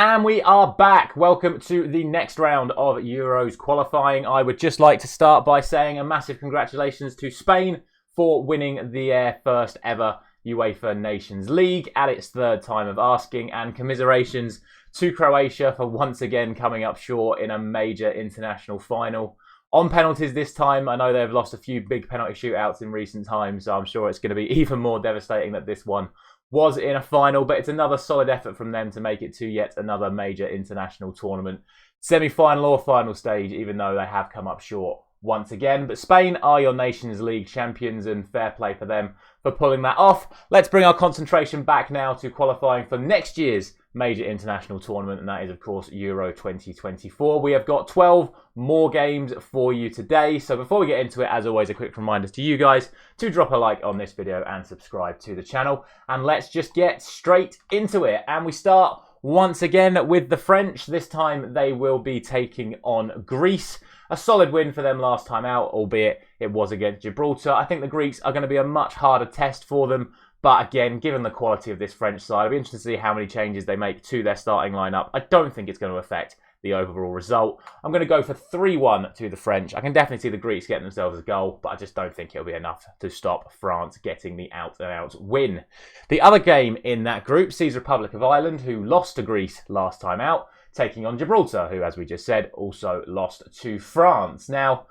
And we are back. Welcome to the next round of Euros qualifying. I would just like to start by saying a massive congratulations to Spain for winning their first ever UEFA Nations League at its third time of asking, and commiserations to Croatia for once again coming up short in a major international final. On penalties this time, I know they've lost a few big penalty shootouts in recent times, so I'm sure it's going to be even more devastating that this one was in a final, but it's another solid effort from them to make it to yet another major international tournament semi-final or final stage, even though they have come up short once again. But Spain are your Nations League champions, and fair play for them for pulling that off. Let's bring our concentration back now to qualifying for next year's major international tournament, and that is of course Euro 2024. We have got 12 more games for you today, so before we get into it, as always, a quick reminder to you guys to drop a like on this video and subscribe to the channel, and let's just get straight into it. And we start once again with the French. This time they will be taking on Greece. A solid win for them last time out, albeit it was against Gibraltar. I think the Greeks are going to be a much harder test for them. But again, given the quality of this French side, I'll be interested to see how many changes they make to their starting lineup. I don't think it's going to affect the overall result. I'm going to go for 3-1 to the French. I can definitely see the Greeks getting themselves a goal, but I just don't think it'll be enough to stop France getting the out-and-out win. The other game in that group sees Republic of Ireland, who lost to Greece last time out, taking on Gibraltar, who, as we just said, also lost to France. Now,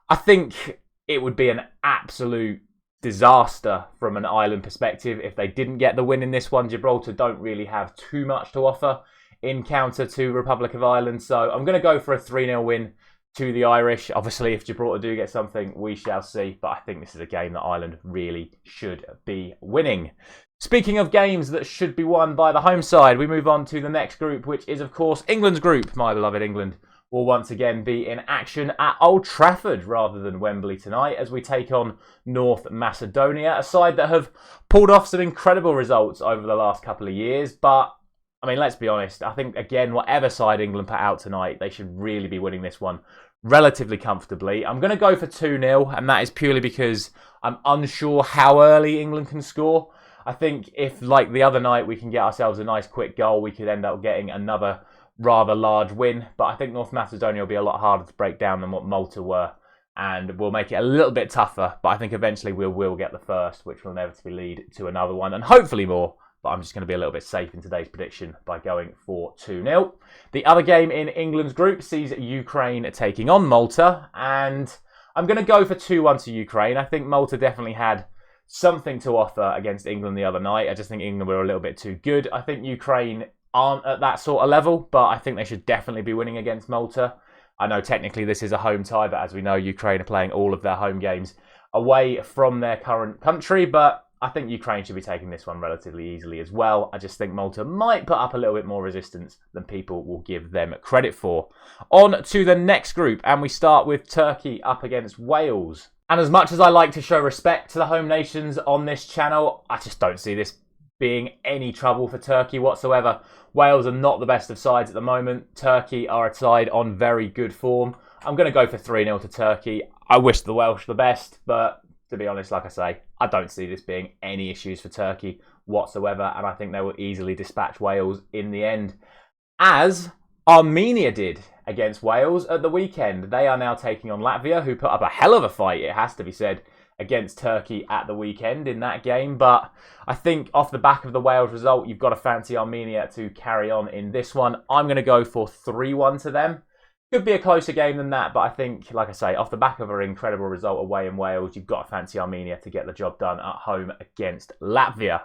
I think it would be an absolute disaster from an Ireland perspective if they didn't get the win in this one. Gibraltar don't really have too much to offer in counter to Republic of Ireland, so I'm going to go for a 3-0 win to the Irish. Obviously, if Gibraltar do get something, we shall see, but I think this is a game that Ireland really should be winning. Speaking of games that should be won by the home side, we move on to the next group, which is of course England's group. My beloved England will once again be in action at Old Trafford rather than Wembley tonight as we take on North Macedonia, a side that have pulled off some incredible results over the last couple of years. But, I mean, let's be honest, I think, again, whatever side England put out tonight, they should really be winning this one relatively comfortably. I'm going to go for 2-0, and that is purely because I'm unsure how early England can score. I think if, like the other night, we can get ourselves a nice quick goal, we could end up getting another rather large win, but I think North Macedonia will be a lot harder to break down than what Malta were, and will make it a little bit tougher, but I think eventually we will get the first, which will inevitably lead to another one, and hopefully more, but I'm just going to be a little bit safe in today's prediction by going for 2-0. The other game in England's group sees Ukraine taking on Malta, and I'm going to go for 2-1 to Ukraine. I think Malta definitely had something to offer against England the other night. I just think England were a little bit too good. I think Ukraine aren't at that sort of level, but I think they should definitely be winning against Malta. I know technically this is a home tie, but as we know, Ukraine are playing all of their home games away from their current country, but I think Ukraine should be taking this one relatively easily as well. I just think Malta might put up a little bit more resistance than people will give them credit for. On to the next group, and we start with Turkey up against Wales. And as much as I like to show respect to the home nations on this channel, I just don't see this being any trouble for Turkey whatsoever. Wales are not the best of sides at the moment. Turkey are a side on very good form. I'm going to go for 3-0 to Turkey. I wish the Welsh the best, but to be honest, like I say, I don't see this being any issues for Turkey whatsoever, and I think they will easily dispatch Wales in the end, as Armenia did against Wales at the weekend. They are now taking on Latvia, who put up a hell of a fight, it has to be said, against Turkey at the weekend in that game. But I think off the back of the Wales result, you've got to fancy Armenia to carry on in this one. I'm going to go for 3-1 to them. Could be a closer game than that, but I think, like I say, off the back of an incredible result away in Wales, you've got to fancy Armenia to get the job done at home against Latvia.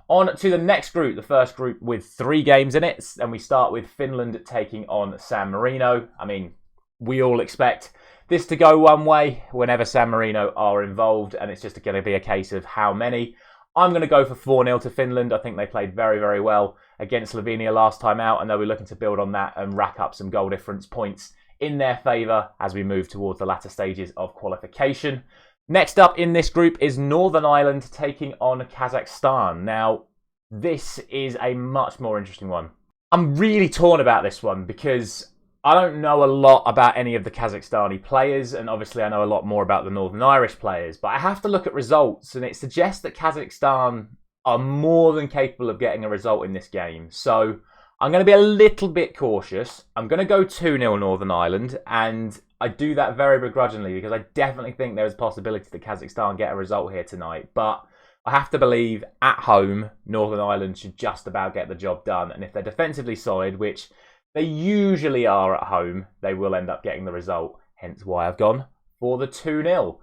On to the next group, the first group with 3 games in it, and we start with Finland taking on San Marino. I mean, we all expect this to go one way whenever San Marino are involved, and it's just going to be a case of how many. I'm going to go for 4-0 to Finland. I think they played very, very well against Slovenia last time out, and they'll be looking to build on that and rack up some goal difference points in their favour as we move towards the latter stages of qualification. Next up in this group is Northern Ireland taking on Kazakhstan. Now, this is a much more interesting one. I'm really torn about this one because I don't know a lot about any of the Kazakhstani players, and obviously I know a lot more about the Northern Irish players, but I have to look at results, and it suggests that Kazakhstan are more than capable of getting a result in this game. So I'm going to be a little bit cautious. I'm going to go 2-0 Northern Ireland, and I do that very begrudgingly because I definitely think there is a possibility that Kazakhstan get a result here tonight. But I have to believe at home, Northern Ireland should just about get the job done. And if they're defensively solid, which they usually are at home, they will end up getting the result. Hence why I've gone for the 2-0.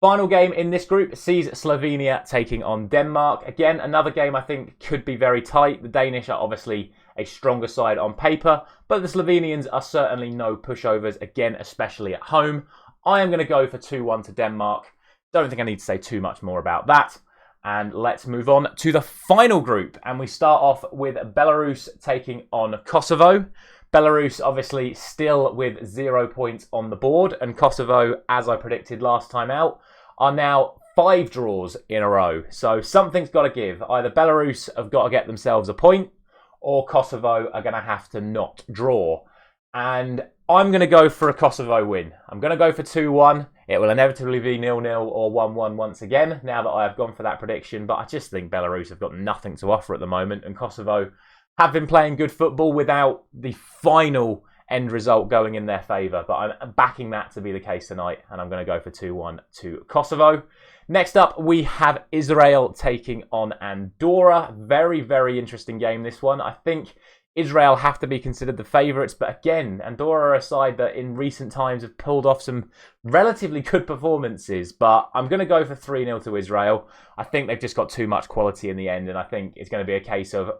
Final game in this group sees Slovenia taking on Denmark. Again, another game I think could be very tight. The Danish are obviously a stronger side on paper, but the Slovenians are certainly no pushovers, again, especially at home. I am going to go for 2-1 to Denmark. Don't think I need to say too much more about that. And let's move on to the final group. And we start off with Belarus taking on Kosovo. Belarus obviously still with 0 points on the board. And Kosovo, as I predicted last time out, are now 5 draws in a row. So something's got to give. Either Belarus have got to get themselves a point, or Kosovo are going to have to not draw. And I'm going to go for a Kosovo win. I'm going to go for 2-1. It will inevitably be 0-0 or 1-1 once again, now that I have gone for that prediction. But I just think Belarus have got nothing to offer at the moment. And Kosovo have been playing good football without the final end result going in their favour. But I'm backing that to be the case tonight. And I'm going to go for 2-1 to Kosovo. Next up, we have Israel taking on Andorra. Very, very interesting game, this one. I think Israel have to be considered the favourites, but again, Andorra are a side that in recent times have pulled off some relatively good performances, but I'm going to go for 3-0 to Israel. I think they've just got too much quality in the end, and I think it's going to be a case of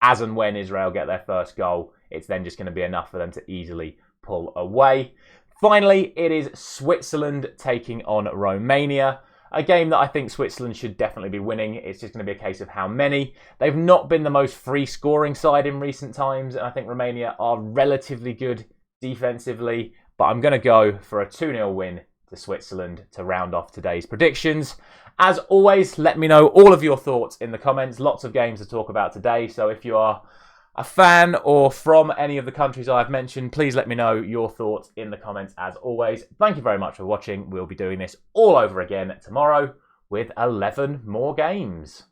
as and when Israel get their first goal, it's then just going to be enough for them to easily pull away. Finally, it is Switzerland taking on Romania. A game that I think Switzerland should definitely be winning. It's just going to be a case of how many. They've not been the most free-scoring side in recent times, and I think Romania are relatively good defensively. But I'm going to go for a 2-0 win to Switzerland to round off today's predictions. As always, let me know all of your thoughts in the comments. Lots of games to talk about today, so if you are a fan or from any of the countries I've mentioned, please let me know your thoughts in the comments as always. Thank you very much for watching. We'll be doing this all over again tomorrow with 11 more games.